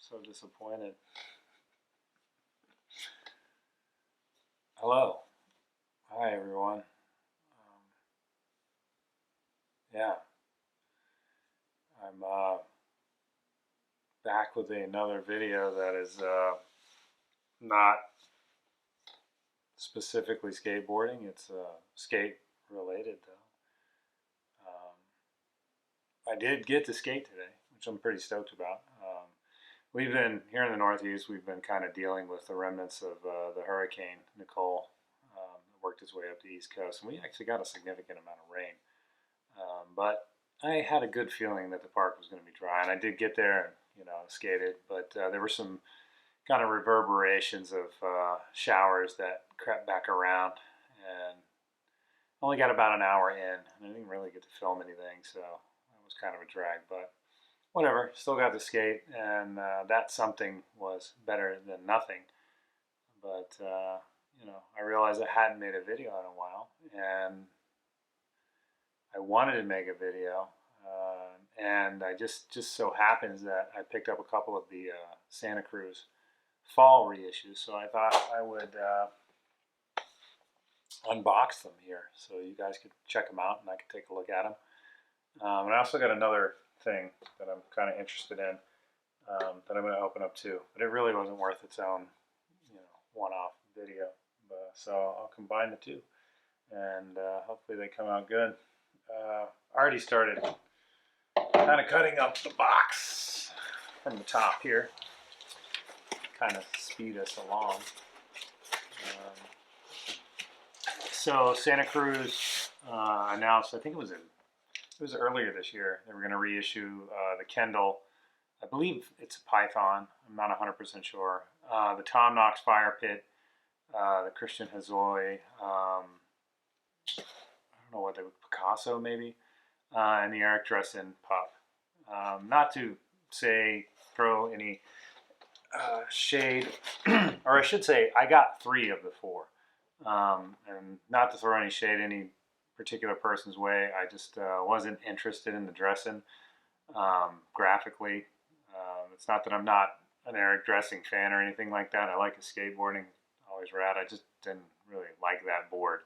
So disappointed. Hello. Hi, everyone. Yeah, I'm back with another video that is not specifically skateboarding. It's skate related, though. I did get to skate today, which I'm pretty stoked about. We've been here in the Northeast. We've been kind of dealing with the remnants of the hurricane Nicole that worked its way up the East Coast, and we actually got a significant amount of rain. But I had a good feeling that the park was going to be dry, and I did get there and skated. But there were some kind of reverberations of showers that crept back around, and only got about an hour in, and I didn't really get to film anything, so it was kind of a drag. But whatever, still got to skate, and that something was better than nothing. But I realized I hadn't made a video in a while, and I wanted to make a video, and I just so happens that I picked up a couple of the Santa Cruz fall reissues, so I thought I would unbox them here so you guys could check them out and I could take a look at them. And I also got another thing that I'm kind of interested in that I'm going to open up too, but it really wasn't worth its own one-off video. So I'll combine the two, and hopefully they come out good. I already started kind of cutting up the box from the top here, kind of speed us along. So Santa Cruz announced, I think it was earlier this year, they were going to reissue the Kendall. I believe it's a Python. I'm not 100% sure. The Tom Knox-Fire pit, the Christian Hosoi, I don't know what they would, Picasso maybe, and the Eric Dressen pup. Not to say throw any shade, or I should say I got 3 of the 4. And not to throw any shade any particular person's way, I just wasn't interested in the Dressen graphically. It's not that I'm not an Eric Dressen fan or anything like that. I like his skateboarding, always rad. I just didn't really like that board.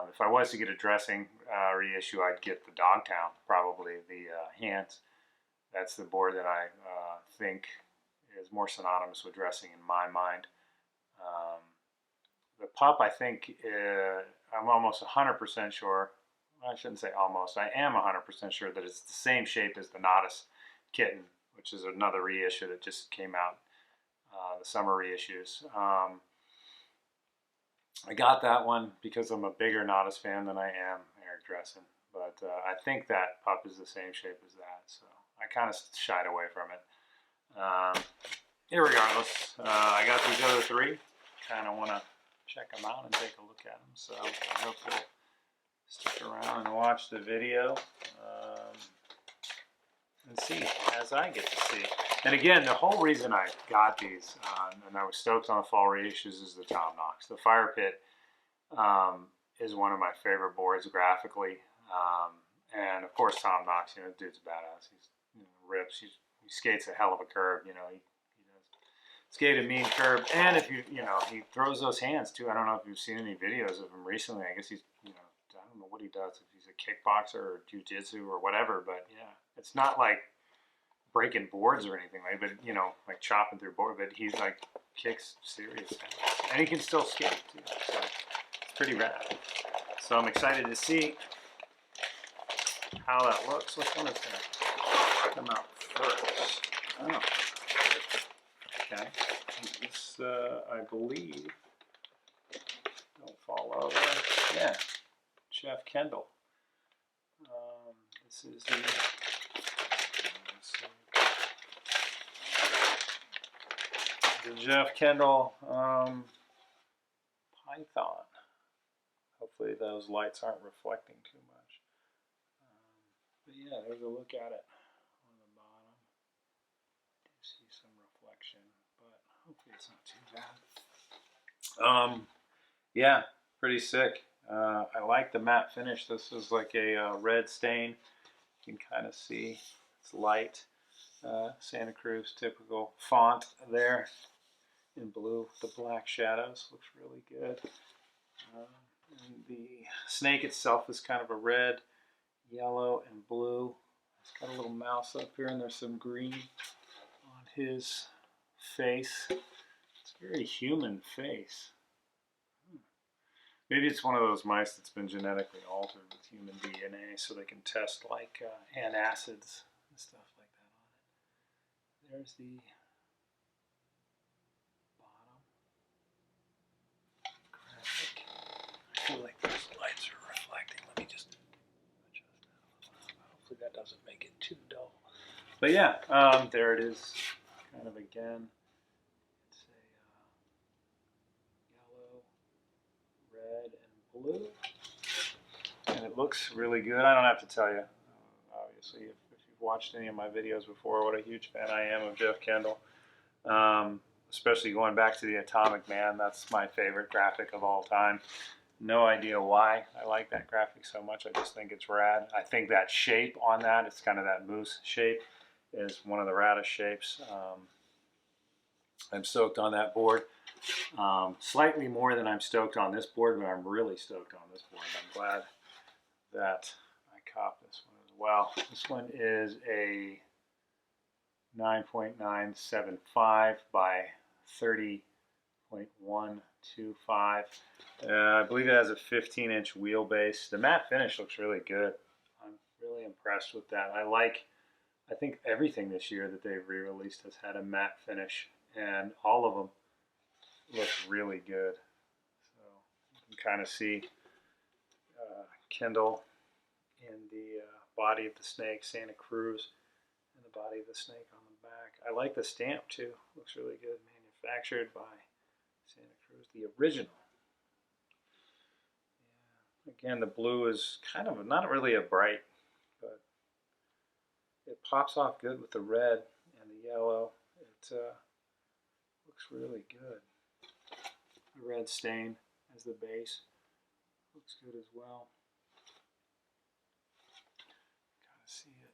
If I was to get a Dressen reissue, I'd get the Dogtown, probably the Hands. That's the board that I think is more synonymous with Dressen in my mind. The pup, I think, I'm almost 100% sure, I shouldn't say almost, I am 100% sure that it's the same shape as the Nautis Kitten, which is another reissue that just came out, the summer reissues. I got that one because I'm a bigger Nautis fan than I am Eric Dressen, but I think that pup is the same shape as that, so I kind of shied away from it. Irregardless, I got these other 3, kind of want to check them out and take a look at them, so I hope you'll stick around and watch the video and see as I get to see. And again, the whole reason I got these and I was stoked on the fall reissues is the Tom Knox. The Fire Pit is one of my favorite boards graphically, and of course Tom Knox, the dude's badass. He's rips. He skates a hell of a curve. He does skate a mean curve, and if he throws those hands too. I don't know if you've seen any videos of him recently. I guess he's I don't know what he does, if he's a kickboxer or jiu-jitsu or whatever, but yeah, it's not like breaking boards or anything, like, but like chopping through board, but he's like kicks serious, and he can still skate too, so it's pretty rad. So I'm excited to see how that looks. Which one is gonna come out first? Oh, okay. This I believe, don't fall over. Yeah, Jeff Kendall. This is the Jeff Kendall Python. Hopefully those lights aren't reflecting too much. But yeah, there's a look at it on the bottom. I do see some reflection, but hopefully it's not too bad. Yeah, pretty sick. I like the matte finish. This is like a red stain. You can kind of see it's light. Santa Cruz typical font there in blue. The black shadows looks really good. And the snake itself is kind of a red, yellow, and blue. It's got a little mouse up here, and there's some green on his face. It's a very human face. Maybe it's one of those mice that's been genetically altered with human DNA so they can test like antacids and stuff like that on it. There's the bottom graphic. I feel like those lights are reflecting. Let me just adjust that. Hopefully that doesn't make it too dull. But yeah, there it is. Kind of again. It's a yellow, red, and blue. And it looks really good. I don't have to tell you, obviously, if you've watched any of my videos before, what a huge fan I am of Jeff Kendall. Especially going back to the Atomic Man. That's my favorite graphic of all time. No idea why I like that graphic so much. I just think it's rad. I think that shape on that, it's kind of that moose shape, is one of the raddest shapes. I'm stoked on that board. Slightly more than I'm stoked on this board, but I'm really stoked on this board. I'm glad that I copped this one as well. This one is a 9.975 by 30.125. I believe it has a 15-inch wheelbase. The matte finish looks really good. I'm really impressed with that. I think everything this year that they've re-released has had a matte finish, and all of them look really good. So you can kind of see Kendall in the body of the snake, Santa Cruz in the body of the snake on the back. I like the stamp too. Looks really good. Manufactured by Santa Cruz, the original. Yeah. Again, the blue is kind of not really a bright, but it pops off good with the red and the yellow. It looks really good. The red stain as the base looks good as well. Gotta see it.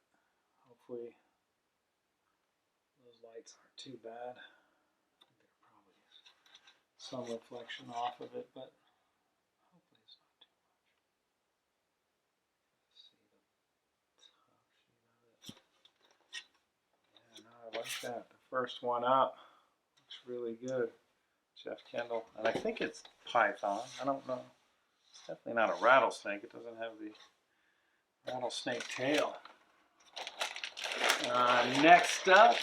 Hopefully those lights aren't too bad. I think there probably is some reflection off of it, but hopefully it's not too much. See the top sheet of it. Yeah, no, I like that. The first one up looks really good. Jeff Kendall, and I think it's python. I don't know. It's definitely not a rattlesnake. It doesn't have the rattlesnake tail. Next up,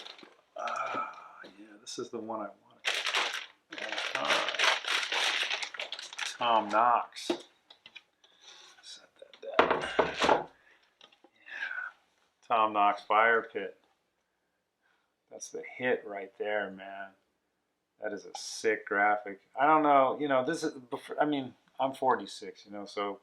yeah, this is the one I wanted. Tom Knox. Set that down. Yeah. Tom Knox Fire Pit. That's the hit right there, man. That is a sick graphic. I don't know, you know, this is, I mean, I'm 46, you know, so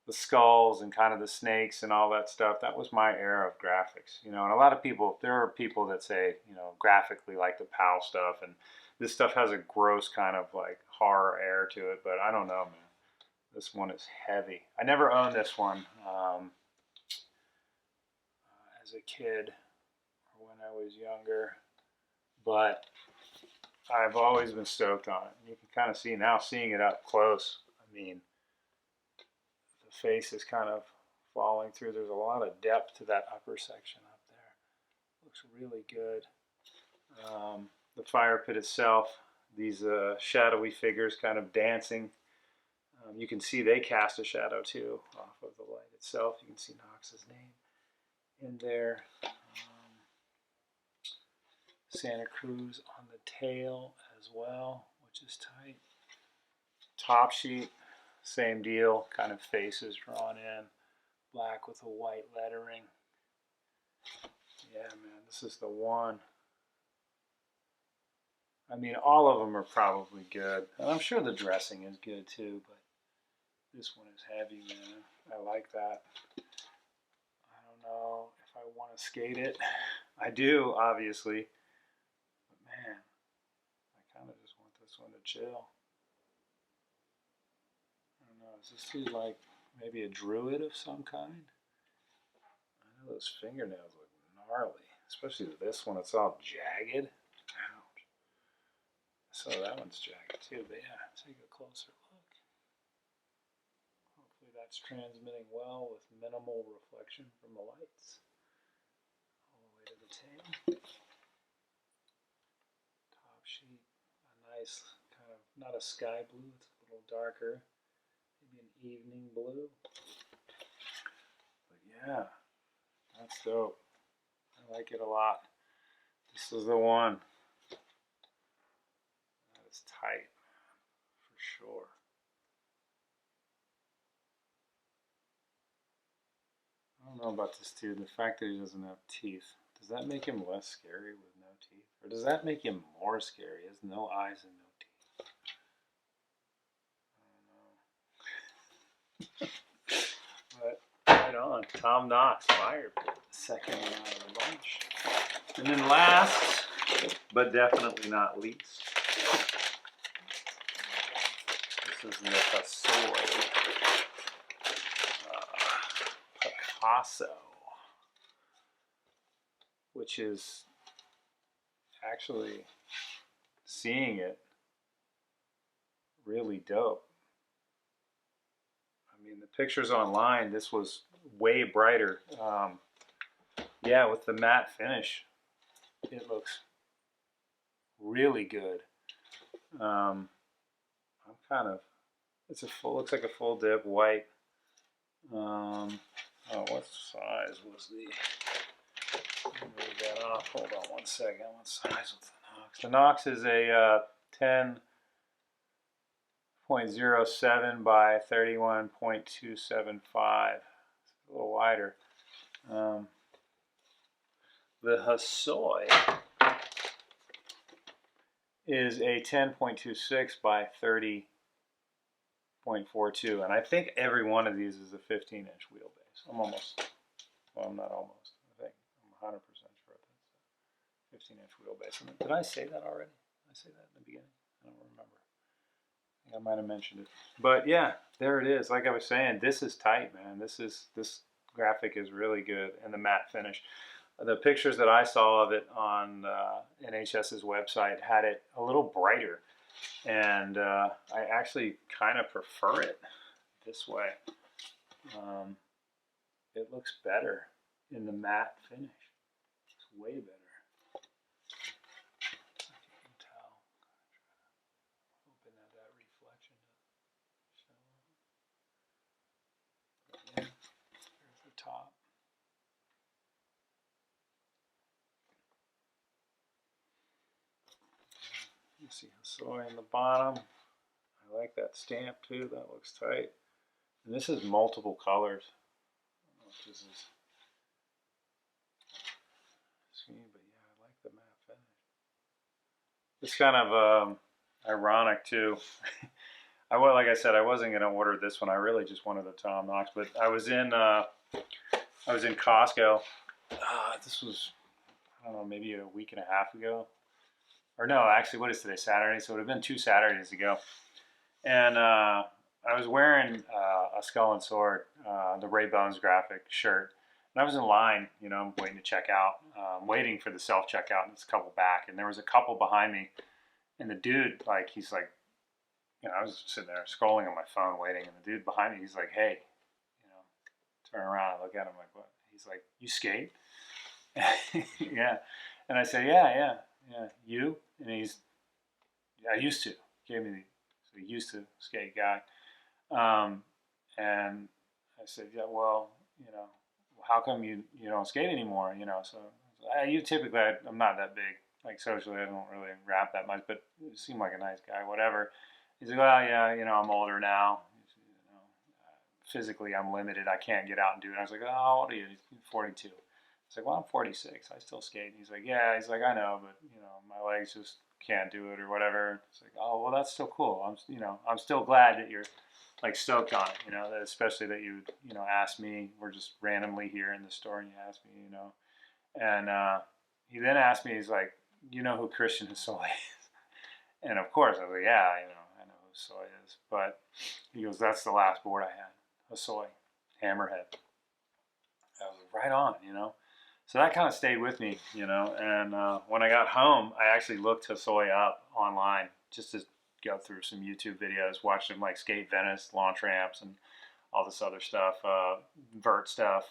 the skulls and kind of the snakes and all that stuff, that was my era of graphics, you know, and a lot of people, there are people that say, you know, graphically like the PAL stuff, and this stuff has a gross kind of like horror air to it, but I don't know, man. This one is heavy. I never owned this one as a kid or when I was younger, but I've always been stoked on it. You can kind of see now, seeing it up close, I mean, the face is kind of falling through. There's a lot of depth to that upper section up there. Looks really good. The fire pit itself, these shadowy figures kind of dancing. You can see they cast a shadow too off of the light itself. You can see Knox's name in there. Santa Cruz on the tail as well, which is tight. Top sheet, same deal, kind of faces drawn in, black with a white lettering. Yeah, man, this is the one. I mean, all of them are probably good, and I'm sure the dressing is good too, but this one is heavy, man. I like that. I don't know if I want to skate it. I do, obviously. Man, I kind of just want this one to chill. I don't know, is this dude like maybe a druid of some kind? I know those fingernails look gnarly. especially this one. It's all jagged. Ouch. So that one's jagged too, but yeah, take a closer look. Hopefully that's transmitting well with minimal reflection from the lights. All the way to the tail. Top sheet, a nice kind of, not a sky blue, it's a little darker. Maybe an evening blue. But yeah, that's dope. I like it a lot. This is the one. That is tight, for sure. I don't know about this dude. The fact that he doesn't have teeth. Does that make him less scary with no teeth? Or does that make him more scary? He has no eyes and no teeth. I don't know. But right on. Tom Knox-Fire, second one out of the bunch. And then last, but definitely not least, this is the Hosoi-Picasso, which is actually, seeing it, really dope. I mean, the pictures online, this was way brighter. Yeah, with the matte finish, it looks really good. I'm kind of, it's a full, looks like a full dip white. Oh, what size was the, move that off, hold on one second, what size was the Knox? The Knox is a 10.07 by 31.275, it's a little wider. The Hosoi is a 10.26 by 30.42, and I think every one of these is a 15-inch wheelbase. I'm almost, well, I'm not almost, I think I'm 100% sure that's a 15-inch wheelbase. Did I say that already? Did I say that in the beginning? I don't remember. I think I might have mentioned it. But yeah, there it is. Like I was saying, this is tight, man. This graphic is really good, and the matte finish. The pictures that I saw of it on NHS's website had it a little brighter, and I actually kind of prefer it this way. It looks better in the matte finish. It's way better. If you can tell. Hoping that reflection doesn't show up. But yeah, there's the top. You see Hosoi in the bottom. I like that stamp too. That looks tight. And this is multiple colors. I don't know if this is screen, but yeah, I like the matte finish. It's kind of ironic too. Like I said, I wasn't going to order this one. I really just wanted the Tom Knox, but I was in Costco. This was, I don't know, maybe a week and a half ago. Or no, actually, what is today? Saturday. So it would have been 2 Saturdays ago. And I was wearing a Skull and Sword, the Ray Bones graphic shirt. And I was in line, you know, I'm waiting to check out, waiting for the self-checkout, and there's a couple back. And there was a couple behind me. And the dude, like, he's like, you know, I was sitting there scrolling on my phone waiting. And the dude behind me, he's like, hey, you know, turn around and look at him like, what? He's like, you skate? Yeah. And I said, yeah. You? And he's, yeah, I used to. Gave me the, so he used to skate guy. And I said, yeah, well, you know, how come you don't skate anymore? You know, so you typically, I'm not that big. Like socially, I don't really rap that much, but he seemed like a nice guy, whatever. He's like, well, yeah, you know, I'm older now. You know, physically, I'm limited. I can't get out and do it. I was like, oh, how old are you? He's 42. It's like, well, I'm 46. I still skate. And he's like, yeah. He's like, I know, but you know, my legs just can't do it or whatever. It's like, oh, well, that's still cool. I'm still glad that you're like stoked on it. You know, that especially that you asked me. We're just randomly here in the store and you asked me. You know, and he then asked me. He's like, you know who Christian Hosoi is? And of course, I was like, yeah, I know who Hosoi is. But he goes, that's the last board I had, Hosoi, Hammerhead. I was like, right on, you know. So that kind of stayed with me, you know. And when I got home, I actually looked Hosoi up online just to go through some YouTube videos, watched him like skate Venice, launch ramps, and all this other stuff, vert stuff,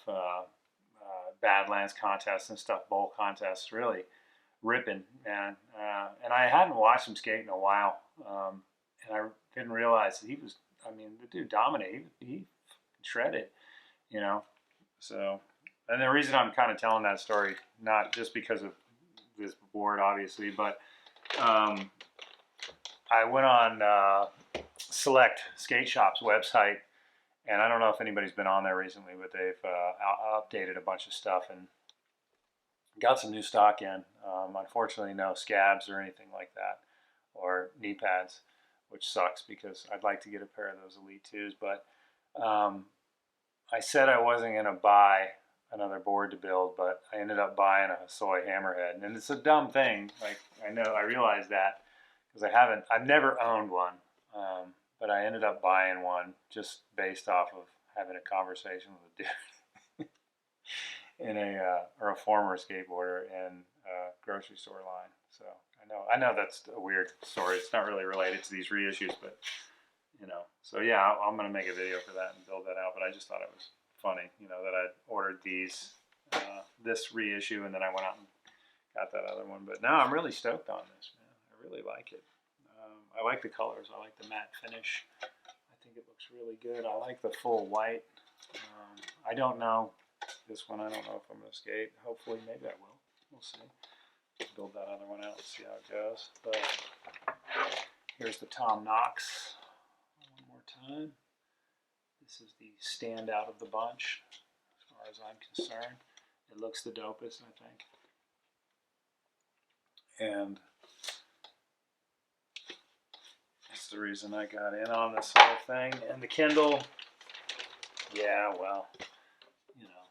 Badlands contests and stuff, bowl contests, really ripping, man. And I hadn't watched him skate in a while, and I didn't realize that he was. I mean, the dude dominated. He shredded, you know. So, and the reason I'm kind of telling that story, not just because of this board, obviously, but I went on Select Skate Shop's website, and I don't know if anybody's been on there recently, but they've updated a bunch of stuff and got some new stock in. Unfortunately, no scabs or anything like that, or knee pads, which sucks because I'd like to get a pair of those Elite 2s. But I said I wasn't going to buy another board to build, but I ended up buying a Hosoi hammerhead. And it's a dumb thing. Like, I realize that because I've never owned one. But I ended up buying one just based off of having a conversation with a dude in a former skateboarder in a grocery store line. So I know that's a weird story. It's not really related to these reissues, but you know. So yeah, I'm gonna make a video for that and build that out. But I just thought it was funny, you know, that I'd ordered this reissue, and then I went out and got that other one. But now I'm really stoked on this, man. I really like it. I like the colors. I like the matte finish. I think it looks really good. I like the full white. I don't know. This one, I don't know if I'm going to skate. Hopefully, maybe I will. We'll see. Build that other one out and see how it goes. But here's the Tom Knox. One more time. This is the standout of the bunch, as far as I'm concerned. It looks the dopest, I think. And that's the reason I got in on this whole thing. And the Kendall, yeah, well, you know,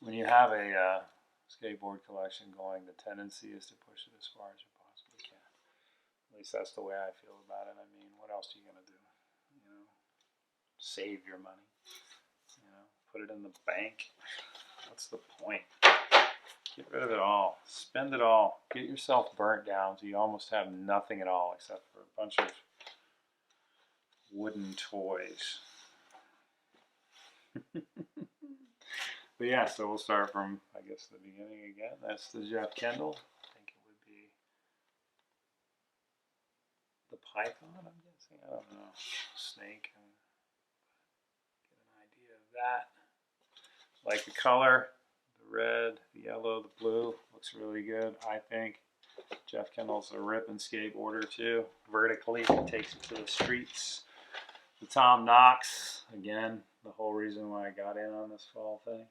when you have a skateboard collection going, the tendency is to push it as far as you possibly can. At least that's the way I feel about it. I mean, what else are you going to do? You know, save your money. You know, put it in the bank. What's the point? Get rid of it all. Spend it all. Get yourself burnt down so you almost have nothing at all except for a bunch of wooden toys. But yeah, so we'll start from, I guess, the beginning again. That's the Jeff Kendall. I think it would be the Python, I'm guessing. I don't know. Snake. Get an idea of that. Like the color. The red, the yellow, the blue. Looks really good, I think. Jeff Kendall's a ripping skateboarder, too. Vertically, he takes it to the streets. The Tom Knox. Again, the whole reason why I got in on this fall thing.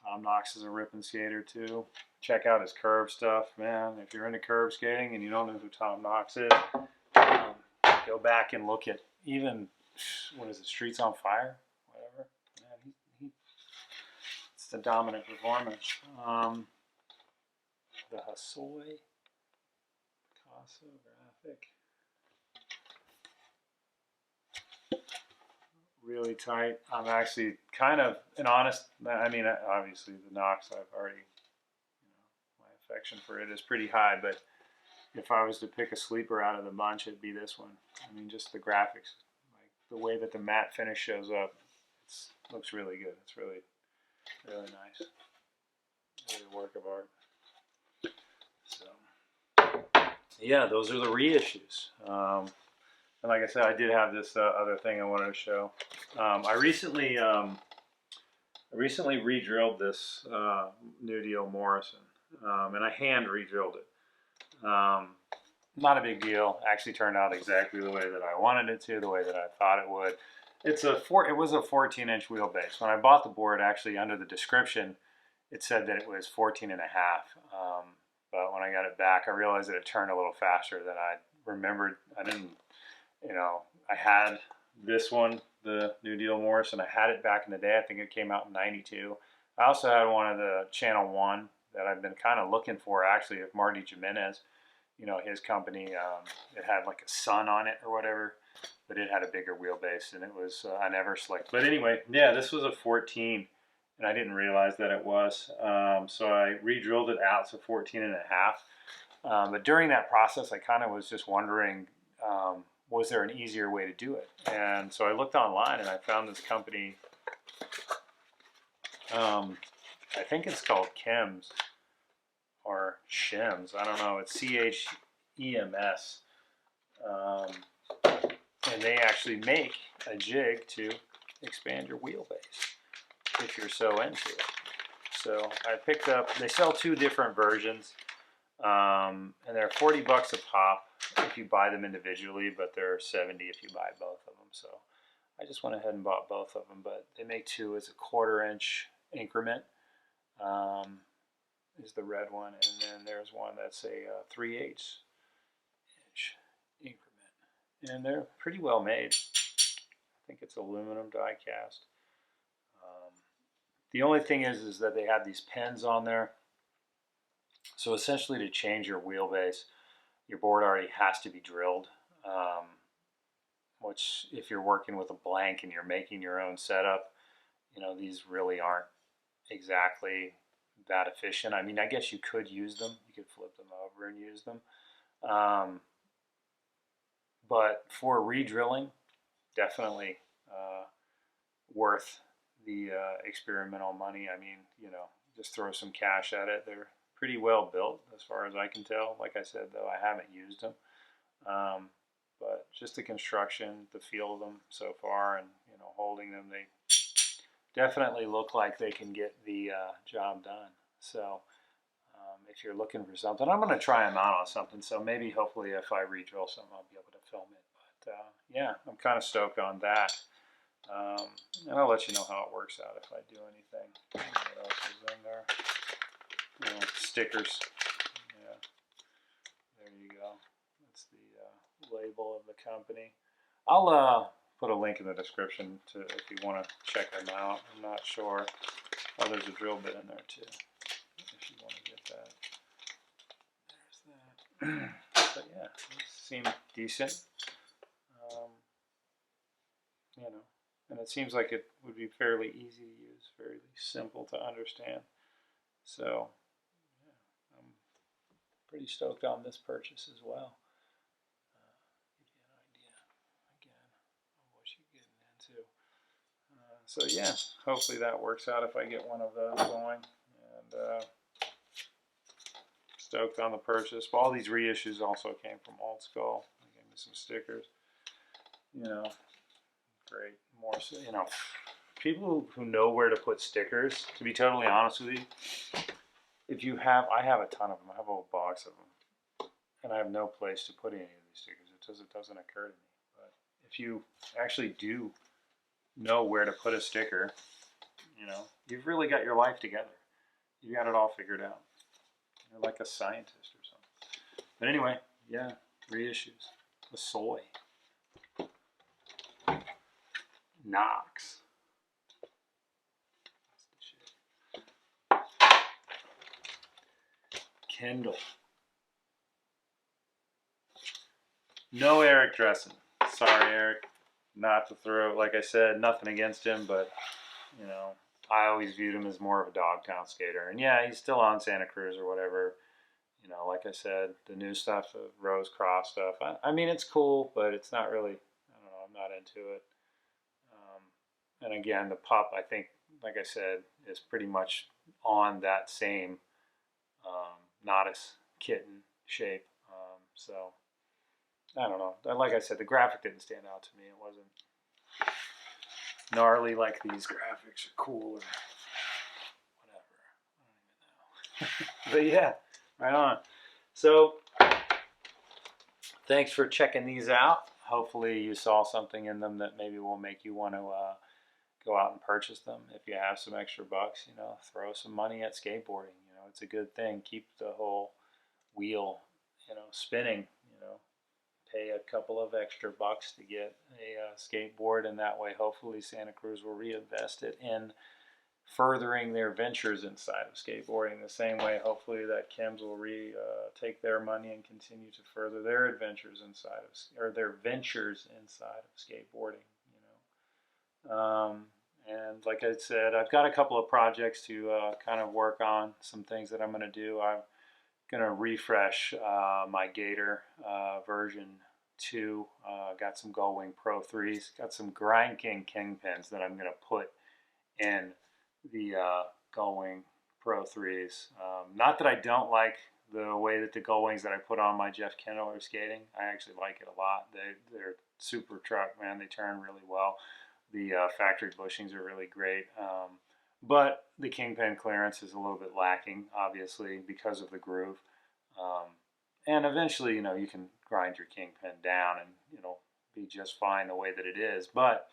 Tom Knox is a ripping skater too. Check out his curve stuff, man. If you're into curve skating and you don't know who Tom Knox is, go back and look at even, what is it, Streets on Fire? Whatever. Man, it's the dominant performance. The Hosoi-Picasso graphic. Really tight. I'm actually kind of an honest. I mean, obviously the Knox, I've already, you know, my affection for it is pretty high. But if I was to pick a sleeper out of the bunch, it'd be this one. I mean, just the graphics, like the way that the matte finish shows up, it looks really good. It's really, really nice. Really a work of art. So, yeah, those are the reissues. And like I said, I did have this other thing I wanted to show. I recently re-drilled this New Deal Morrison, and I hand re-drilled it. Not a big deal. Actually turned out exactly the way that I wanted it to, the way that I thought it would. It was a 14-inch wheelbase. When I bought the board, actually under the description, it said that it was 14 and a half. But when I got it back, I realized that it turned a little faster than I remembered. I didn't. You know, I had this one, the New Deal Morrison. I had it back in the day. I think it came out in '92. I also had one of the Channel 1 that I've been kind of looking for, actually, of Marty Jimenez. You know, his company, it had like a sun on it or whatever. but it had a bigger wheelbase, and it was an Everslick. But anyway, yeah, this was a 14, and I didn't realize that it was. So I re-drilled it out to 14 and a half. But during that process, I kind of was just wondering, was there an easier way to do it? And so I looked online, and I found this company. I think it's called Chems or Shims. I don't know. It's CHEMS. And they actually make a jig to expand your wheelbase if you're so into it. So I picked up, they sell 2 different versions, and they're $40 a pop if you buy them individually, but they're $70 if you buy both of them. So I just went ahead and bought both of them, but they make 2 as a 1/4 inch increment, is the red one, and then there's one that's a 3/8 inch increment. And they're pretty well made. I think it's aluminum die cast. The only thing is that they have these pins on there. So essentially, to change your wheelbase, your board already has to be drilled. Which, if you're working with a blank and you're making your own setup, you know, these really aren't exactly that efficient. I mean, I guess you could use them. You could flip them over and use them. But for re-drilling, definitely worth the experimental money. I mean, you know, just throw some cash at it. They're pretty well built as far as I can tell. Like I said, though, I haven't used them. But just the construction, the feel of them so far, and, you know, holding them, they definitely look like they can get the job done. So if you're looking for something, I'm going to try them out on something. So maybe, hopefully, if I re-drill something, I'll be able to film it. But yeah, I'm kind of stoked on that. And I'll let you know how it works out if I do anything. What else is in there? You know, stickers. Yeah, there you go. That's the label of the company. I'll put a link in the description to if you want to check them out. I'm not sure. Oh, there's a drill bit in there too, if you want to get that. There's that. But yeah, these seem decent. You know, and it seems like it would be fairly easy to use, fairly simple to understand. So yeah, I'm pretty stoked on this purchase as well. Give you an idea again of what you're getting into. So yeah, hopefully that works out if I get one of those going. And stoked on the purchase. But all these reissues also came from Old Skull. They gave me some stickers. You know, great. More so, you know, people who know where to put stickers, to be totally honest with you, if you have, I have a ton of them. I have a whole box of them. And I have no place to put any of these stickers. It doesn't occur to me. But if you actually do know where to put a sticker, you know, you've really got your life together. You got it all figured out. You're like a scientist or something. But anyway, yeah, reissues. Hosoi. Knox. Kendall. No Eric Dressen. Sorry, Eric. Not to throw, like I said, nothing against him, but, you know, I always viewed him as more of a Dogtown skater. And yeah, he's still on Santa Cruz or whatever. You know, like I said, the new stuff, the Rose Cross stuff. I mean, it's cool, but it's not really, I don't know, I'm not into it. And again, the pup, I think, like I said, is pretty much on that same Nodus kitten shape. So, I don't know. Like I said, the graphic didn't stand out to me. It wasn't gnarly like these graphics are cool or whatever. I don't even know. But yeah, right on. So, thanks for checking these out. Hopefully you saw something in them that maybe will make you want to go out and purchase them. If you have some extra bucks, you know, throw some money at skateboarding. You know, it's a good thing. Keep the whole wheel, you know, spinning. You know, pay a couple of extra bucks to get a skateboard, and that way, hopefully, Santa Cruz will reinvest it in furthering their ventures inside of skateboarding the same way, hopefully, that Kims will take their money and continue to further their adventures inside of, or their ventures inside of skateboarding, and like I said, I've got a couple of projects to kind of work on, some things that I'm going to do. I'm going to refresh my Gator version 2. Got some Gullwing Pro 3s, got some Grind King Kingpins that I'm going to put in the Gullwing Pro 3s. Not that I don't like the way that the Gullwings that I put on my Jeff Kendall are skating. I actually like it a lot. They're super truck, man. They turn really well. The factory bushings are really great. But the Kingpin clearance is a little bit lacking, obviously, because of the groove. And eventually, you can grind your Kingpin down and, be just fine the way that it is. But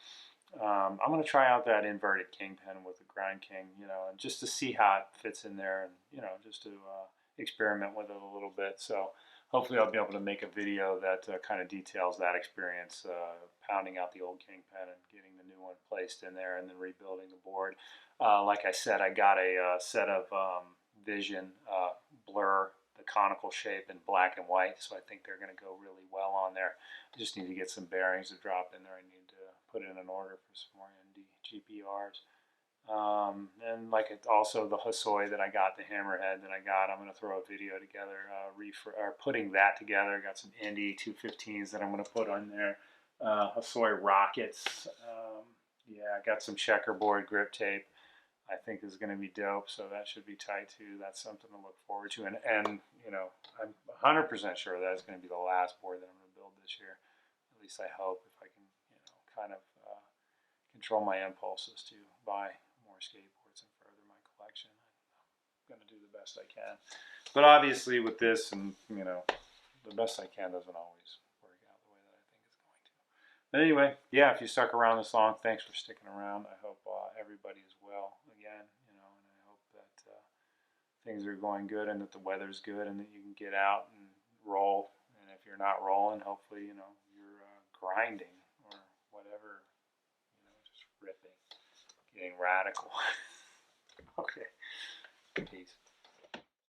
I'm going to try out that inverted Kingpin with the Grind King, and just to see how it fits in there, and, just to experiment with it a little bit. So hopefully I'll be able to make a video that kind of details that experience, pounding out the old Kingpin and getting the new one placed in there and then rebuilding the board. Like I said, I got a set of Vision Blur, the conical shape in black and white, so I think they're going to go really well on there. I just need to get some bearings to drop in there. I need to put in an order for some more ND GPRs. And like also the Hosoi that I got, the hammerhead that I got, I'm going to throw a video together, putting that together. Got some ND 215s that I'm going to put on there. Hosoi rockets. Yeah, I got some checkerboard grip tape. I think is going to be dope, so that should be tight too. That's something to look forward to. And I'm 100% sure that's going to be the last board that I'm going to build this year. At least I hope, if I can, kind of control my impulses to buy more skateboards and further my collection. I'm going to do the best I can. But obviously with this, and the best I can doesn't always work out the way that I think it's going to. But anyway, yeah, if you stuck around this long, thanks for sticking around. I hope everybody is well again, and I hope that things are going good and that the weather's good and that you can get out and roll. And if you're not rolling, hopefully, you're grinding or whatever, just ripping, getting radical. Okay, peace.